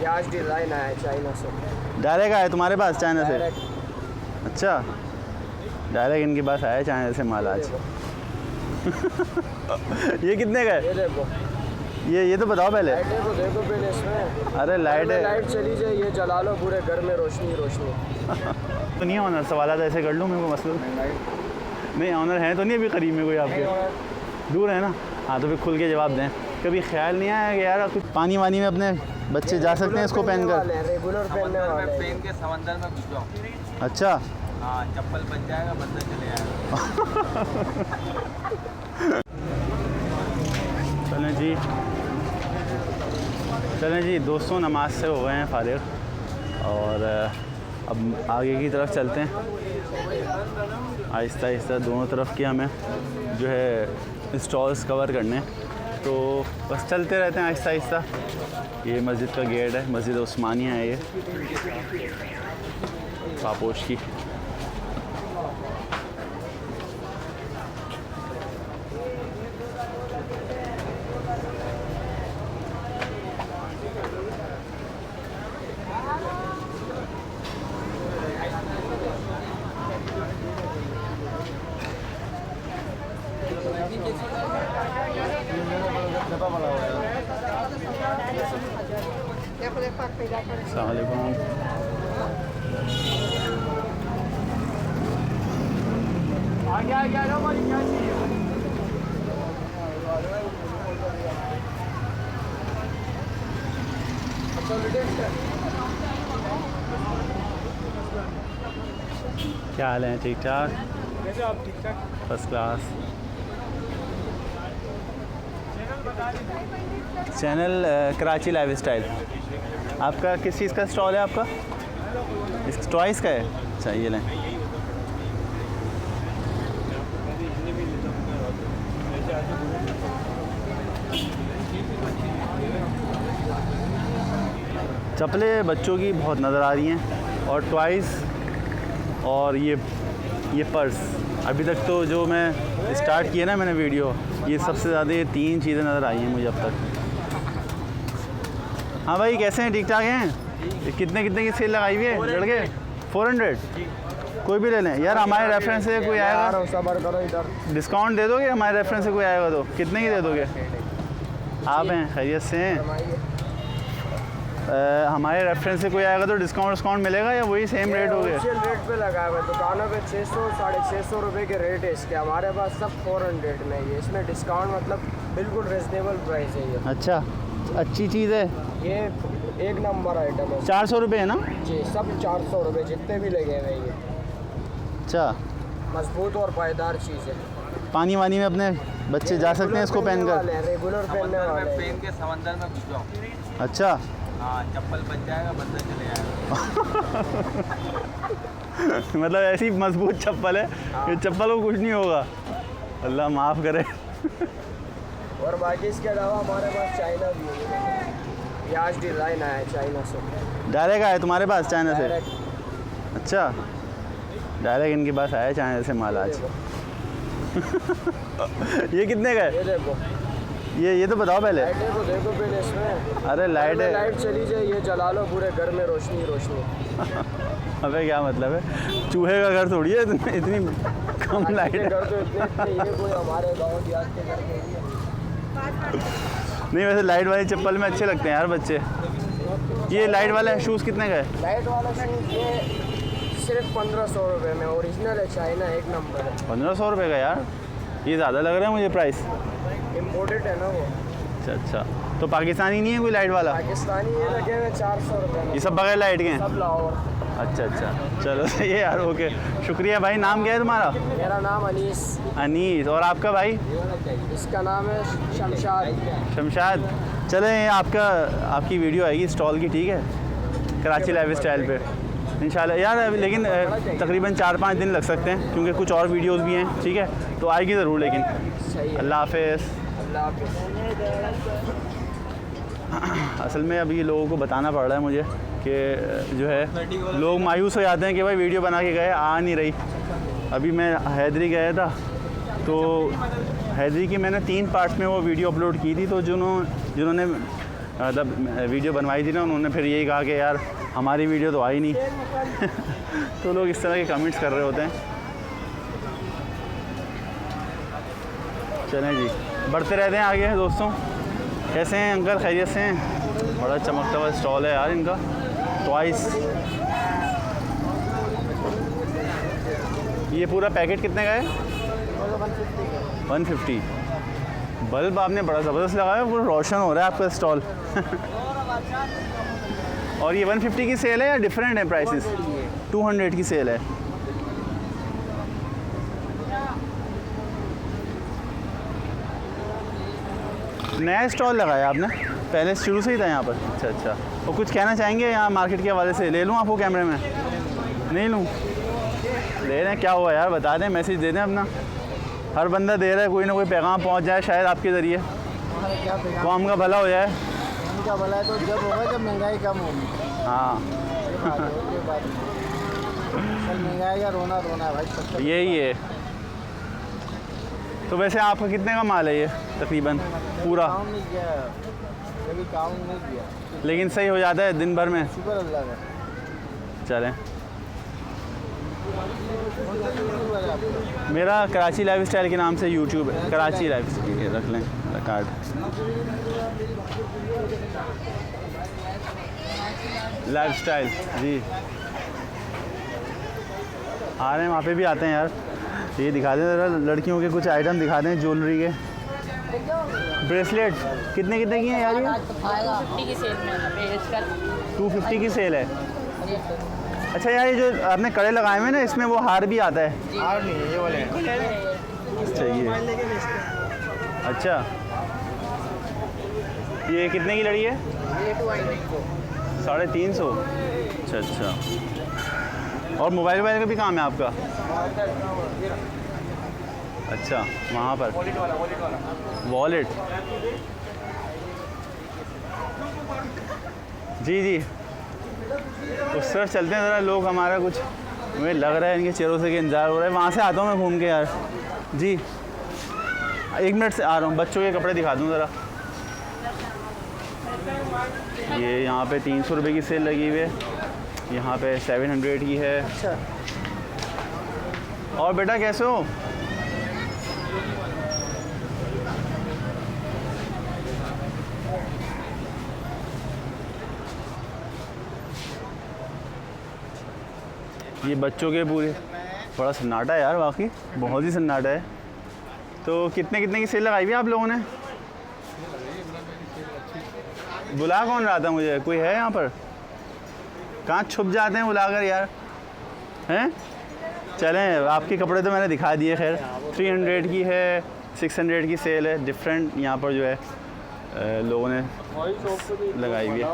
ये आज डिज़ाइन आया है चाइना से। डायरेक्ट आया तुम्हारे पास चाइना से? डायरेक्ट। अच्छा, डायरेक्ट इनके पास आया चाइना से माल आज। ये कितने का है? ये देखो, ये तो बताओ पहले। लाइटें तो देखो पहले इसमें। अरे लाइट है। लाइट चली जाए, ये जला लो, पूरे घर में रोशनी रोशनी। तो नहीं ऑनर, सवाल तो ऐसे कर लूँ मेरे को मसला नहीं। ऑनर है तो नहीं अभी करीब में कोई आपके? दूर है ना? हाँ तो फिर खुल के जवाब दें। कभी ख्याल नहीं आया कि यार कुछ पानी वानी में अपने बच्चे जा सकते हैं इसको पहन कर? रेगुलर पहनने वाले पहन के समंदर में घुस जाओ। अच्छा, हाँ, चप्पल बच जाएगा, बंदा चले जाएगा। चलें जी दोस्तों, नमाज से हो गए हैं फारिग और अब आगे की तरफ चलते हैं। आहिस्ता आहिस्ता दोनों तरफ के हमें जो है स्टॉल्स कवर करने, तो बस चलते रहते हैं आहिस्ता आहिस्ता। ये मस्जिद का गेट है, मस्जिद उस्मानिया है ये पापोश की। अस्सलाम वालेकुम। क्या हाल है? ठीक ठाक? कैसे आप? ठीक ठाक, first class. Channel Karachi life style. आपका किस चीज़ का स्टॉल है आपका? इस टॉयज़ का है? अच्छा ये लें। चप्पलें बच्चों की बहुत नज़र आ रही हैं और टॉयज़ और ये पर्स। अभी तक तो जो मैं स्टार्ट किया ना मैंने वीडियो, ये सबसे ज़्यादा ये 3 चीज़ें नज़र आई हैं मुझे अब तक। हाँ भाई कैसे हैं? ठीक ठाक हैं? कितने की सेल लगाई हुई है लड़के? 400? कोई भी ले लें यार। हमारे रेफरेंस से कोई आएगा, सबर करो इधर। डिस्काउंट दे दोगे? हमारे रेफरेंस से कोई आएगा तो कितने की दे दोगे? आप हैं खैरियत से हैं? हमारे रेफरेंस से कोई आएगा तो डिस्काउंट मिलेगा या वही सेम रेट हो गए? होलसेल रेट पे लगा हुआ है, दुकानों पे 600 650 रुपये के रेट है इसके। हमारे पास सब 400 में ही है। इसमें डिस्काउंट मतलब बिल्कुल रिजनेबल प्राइस है ये। अच्छा, अच्छी चीज़ है ये, एक नंबर आइटम है। 400 रुपये है ना जी, सब 400 रुपये जितने भी लगे हुए ये। अच्छा, मजबूत और पायदार चीज़ है। पानी वानी में अपने बच्चे जा सकते हैं इसको पहन कर? रेगुलर पहनने वाले हैं। पहन के समंदर में घुस जाओ। अच्छा। हाँ, चप्पल बच जाएगा, बंदा चले जाएगा। मतलब ऐसी मजबूत चप्पल है कि चप्पल को कुछ नहीं होगा, अल्लाह माफ़ करे। और बाकी इसके अलावा हमारे पास चाइना भी है। ये आज डिज़ाइन आया है चाइना से। डायरेक्ट आया तुम्हारे पास चाइना से? डायरेक्ट। अच्छा, डायरेक्ट इनके पास आया चाइना से माल आज। ये कितने का है? ये देखो, ये तो बताओ पहले। लाइटें तो देखो पहले इसमें। अरे लाइट है। लाइट चली जाए, ये जला लो, पूरे घर में रोशनी रोशनी। अबे क्या मतलब है? चूहे का घर थोड़ी है इतनी कम लाइट है। घर तो इतने ये कोई हमारे गाँव देहात के घर के ही है। नहीं वैसे लाइट वाली चप्पल में अच्छे लगते हैं यार बच्चे। ये लाइट वाला शूज़ कितने का है? लाइट वाला शूज़ ये सिर्फ 1500 रुपये में, ओरिजिनल है, चाइना, एक नंबर है। 1500 रुपये का यार? ये ज़्यादा लग रहा है मुझे प्राइस। इम्पोर्टेड है ना वो। अच्छा, तो पाकिस्तानी नहीं है कोई लाइट वाला? पाकिस्तानी ये लगे हुए 400 रुपये में। ये सब बगैर लाइट के हैं? सब लाओ। अच्छा, चलो सही है यार, ओके शुक्रिया भाई। नाम क्या है तुम्हारा? मेरा नाम अनीस। अनीस। और आपका भाई? इसका नाम है शमशाद। चलें आपकी वीडियो आएगी स्टॉल की, ठीक है, कराची लाइफ स्टाइल पे इंशाल्लाह यार। लेकिन तकरीबन 4-5 दिन लग सकते हैं क्योंकि कुछ और वीडियोस भी हैं, ठीक है, तो आएगी ज़रूर। लेकिन अल्लाह हाफ़िज़। असल में अभी लोगों को बताना पड़ रहा है मुझे कि जो है लोग मायूस हो जाते हैं कि भाई वीडियो बना के गए, आ नहीं रही। अभी मैं हैदरी गया था तो हैदरी की मैंने 3 पार्ट्स में वो वीडियो अपलोड की थी, तो जिन्होंने मतलब वीडियो बनवाई थी ना, उन्होंने फिर यही कहा कि यार हमारी वीडियो तो आई नहीं। तो लोग इस तरह के कमेंट्स कर रहे होते हैं। चलें जी, बढ़ते रहते हैं आगे दोस्तों। कैसे हैं अंकल, खैरियत से हैं? बड़ा चमकता हुआ स्टॉल है यार इनका, ट्वाइस। ये पूरा पैकेट कितने का है? 150। बल्ब आपने बड़ा ज़बरदस्त लगाया, पूरा रोशन हो रहा है आपका स्टॉल। और ये 150 की सेल है या डिफरेंट है प्राइसेस? 200 की सेल है। नया स्टॉल लगाया आपने? पहले शुरू से ही था यहाँ पर? अच्छा अच्छा। और कुछ कहना चाहेंगे यहाँ मार्केट के हवाले से? ले लूँ आपको कैमरे में? नहीं लूँ? ले रहे हैं, क्या हुआ यार, बता दें, मैसेज दे दें अपना। हर बंदा दे रहा है, कोई ना कोई पैगाम पहुँच जाए शायद आपके ज़रिए, कौम का भला हो जाए। उनका भला है तो जब होगा जब महंगाई कम होगी। हाँ महंगाई का रोना रोना है भाई, यही है। तो वैसे आपका कितने का माल है ये तकरीबन पूरा? काम नहीं किया, कभी काम नहीं किया, लेकिन सही हो जाता है दिन भर में? शुक्र अल्लाह का। चलें। मेरा कराची लाइफस्टाइल के नाम से यूट्यूब है, कराची लाइफस्टाइल रख लें कार्ड। लाइफस्टाइल जी, आ रहे हैं, वहाँ पे भी आते हैं यार। ये दिखा दें ज़रा, लड़कियों के कुछ आइटम दिखा दें, ज्वेलरी के। ब्रेसलेट कितने कितने की हैं यार ये? 250 की सेल में 250 की सेल है। अच्छा यार, ये जो आपने कड़े लगाए हुए हैं ना, इसमें वो हार भी आता है? हार नहीं है, ये वाले अच्छा ये, अच्छा ये कितने की लड़ी है? 350। अच्छा अच्छा। और मोबाइल वोबाइल का भी काम है आपका? अच्छा, वहाँ पर वॉलेट। जी जी, उस तरफ चलते हैं ज़रा। लोग हमारा कुछ, मुझे लग रहा है इनके चेहरों से कि इंतज़ार हो रहा है। वहाँ से आता हूँ मैं घूम के यार। जी 1 मिनट से आ रहा हूँ, बच्चों के कपड़े दिखा दूँ ज़रा। ये यहाँ पे 300 रुपये की सेल लगी हुई है, यहाँ पे 700 की है। अच्छा। और बेटा कैसे हो? ये बच्चों के पूरे, बड़ा सन्नाटा है यार, वाकई बहुत ही सन्नाटा है। तो कितने कितने की सेल लगाई हुई है आप लोगों ने? बुला कौन रहा था मुझे? कोई है यहाँ पर? कहाँ छुप जाते हैं बुलाकर यार, हैं? चलें, आपके कपड़े तो मैंने दिखा दिए। खैर 300 की है, 600 की सेल है। डिफरेंट यहाँ पर जो है लोगों ने लगाई हुई है।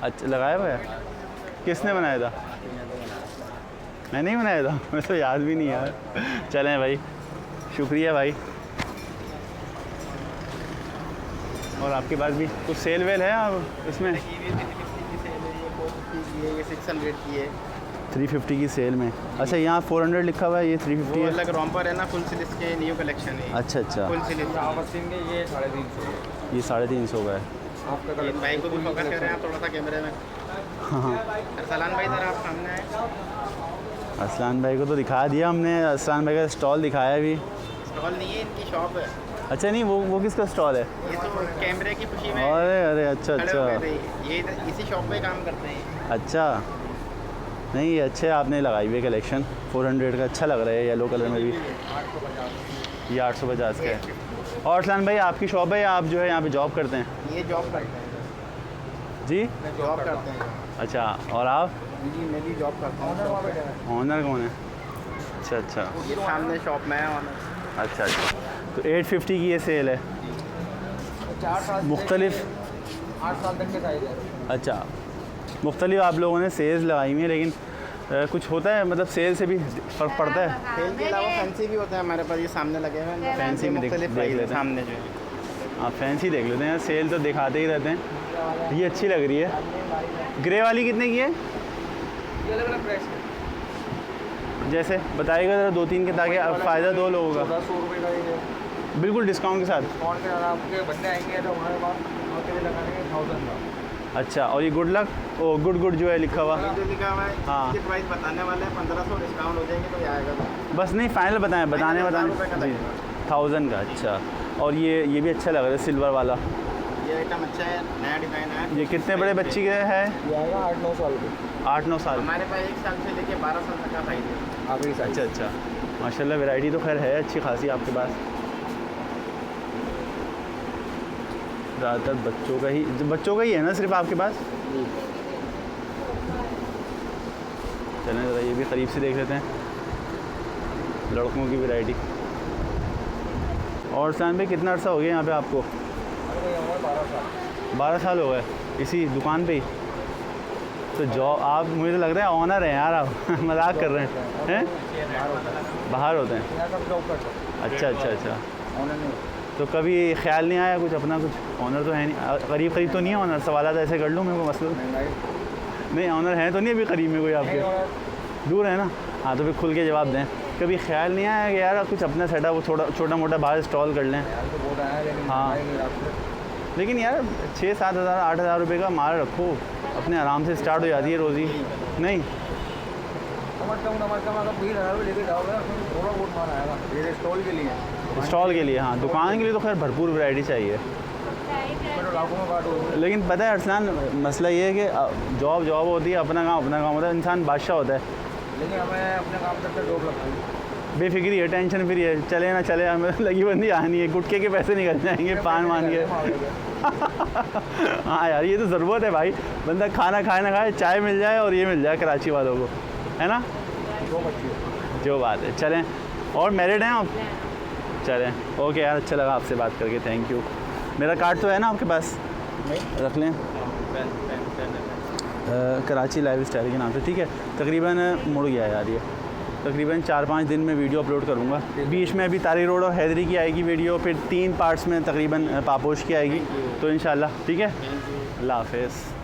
अच्छा, लगाया हुआ है? किसने बनाया था? मैं नहीं बनाया था, मुझे तो याद भी नहीं यार। चलें भाई, शुक्रिया भाई। और आपके पास भी कुछ सेल वेल है आप इसमें? ये 600 की है। 350 की सेल में? अच्छा, यहाँ 400 लिखा हुआ है, ये 350 वो है। अलग रॉम्पर है ना, फुल स्लीव के न्यू कलेक्शन है। अच्छा अच्छा, फुल स्लीव ये 350। ये 350 का है। आपका ये भाई को भी फोकस कर रहे हैं आप थोड़ा सा कैमरे में। हाँ, अरसलान भाई ज़रा आप सामने आए। असलान भाई को तो दिखा दिया हमने, असलान भाई का स्टॉल दिखाया भी। स्टॉल नहीं है, इनकी शॉप है। अच्छा, नहीं वो किसका स्टॉल है? ये तो कैमरे की खुशी में अरे अरे, अच्छा खड़े हो गए अच्छा थे। ये इसी शॉप पे काम करते हैं। अच्छा। नहीं, ये अच्छे आपने लगाई हुई कलेक्शन। 400 का अच्छा लग रहा है, येलो कलर में भी। ये 850 का है। और असलान भाई, आपकी शॉप है या आप जो है यहाँ पे जॉब करते हैं? ये जॉब करते हैं जी, जॉब करते हैं। अच्छा। और आप? जी मैं भी जॉब करता हूँ। ऑनर कौन है? अच्छा अच्छा ये सामने शॉप में है ऑनर। अच्छा अच्छा। तो 850 की ये सेल है, 4 साल मुख्तलिफ। 8 साल तक के साइज है। अच्छा, मुख्तलिफ आप लोगों ने सेल्स लगाई हुई हैं, लेकिन कुछ होता है मतलब सेल से भी फ़र्क पड़ता है? सेल के अलावा फैंसी भी होते हैं हमारे पास, ये सामने लगे हुए हैं। फैंसी में देख मुख्तलिफ लेते प्राइस है हैं। सामने जो है। आप फैंसी देख लेते हैं, सेल तो दिखाते ही रहते हैं। ये अच्छी लग रही है। ग्रे वाली कितने की है? ये अलग अलग प्राइस है। जैसे बताइएगा ज़रा 2-3 के, ताकि फ़ायदा दो लोगों का। 1400 रुपये का ये है। बिल्कुल डिस्काउंट के साथ। डिस्काउंट के साथ आपके बंदे आएंगे तो हमारे पास ये लगाने के 1000 का। अच्छा, और ये गुड लक ओ गुड जो है लिखा हुआ, ये जो लिखा हुआ है हाँ। इसकी प्राइस बताने वाले हैं 1500 डिस्काउंट हो जाएंगे तो ये आएगा तो। बस नहीं फाइनल बताएं, बताने 1000 रुपये का जी लगेगा। 1000 का। अच्छा, और ये भी अच्छा लग रहा है सिल्वर वाला। ये आइटम अच्छा है, नया डिज़ाइन है। ये कितने बड़े बच्चे के है? ये आएगा 8-9 साल के 8-9 साल। हमारे पास 1 साल से लेके 12 साल तक का साइज है। आखिरी साइज। अच्छा, माशाल्लाह वैरायटी तो खैर है अच्छी खासी आपके पास। ज़्यादातर बच्चों का ही है ना सिर्फ आपके पास? चलें ज़रा ये भी करीब से देख लेते हैं लड़कों की वैरायटी। और सान भाई कितना अर्सा हो गया यहाँ पे आपको? 12 साल हो गए इसी दुकान पे ही? तो जॉब आप, मुझे तो लग रहा है ऑनर हैं यार आप। मजाक कर रहे हैं? बाहर होते हैं? अच्छा। तो कभी ख्याल नहीं आया कुछ अपना, कुछ ऑनर तो है नहीं, करीब तो नहीं है ऑनर? सवाल ऐसे कर लूँ मैं कोई मसला नहीं, ऑनर है तो नहीं अभी करीब में कोई आपके? दूर है ना? हाँ, तो फिर खुल के जवाब दें। कभी ख्याल नहीं आया कि यार कुछ अपना सेटअप छोटा मोटा बाहर इंस्टॉल कर लें? हाँ, लेकिन यार 6-7 हज़ार 8 हज़ार रुपये का माल रखो, अपने आराम से स्टार्ट हो जाती है रोज़ी। नहीं स्टॉल के लिए, हाँ दुकान के लिए तो खैर भरपूर वैरायटी चाहिए। लेकिन पता है अरसलान, मसला ये है कि जॉब होती है, अपना काम होता है, इंसान बादशाह होता है। लेकिन हमें अपने काम करके जॉब लगती है, बेफिक्री है, टेंशन फ्री है, चले ना चले हमें लगी बंदी आनी है, गुटके के पैसे निकल जाएंगे पान मान के। हाँ यार ये तो ज़रूरत है भाई, बंदा खाना खाए ना खाए, चाय मिल जाए और ये मिल जाए कराची वालों को, है ना? जो बात है। चलें, और मैरिड हैं आप? चलें, ओके यार, अच्छा लगा आपसे बात करके, थैंक यू। मेरा कार्ड तो है ना आपके पास? रख लें, कराची लाइफ स्टाइल के नाम से, ठीक है? तकरीबन मुड़ गया यार ये, तकरीबन 4-5 दिन में वीडियो अपलोड करूँगा। बीच में अभी तारी रोड और हैदरी की आएगी वीडियो, फिर 3 पार्ट्स में तकरीबन पापोश की आएगी, तो इंशाल्लाह ठीक है। अल्लाह हाफ़िज़।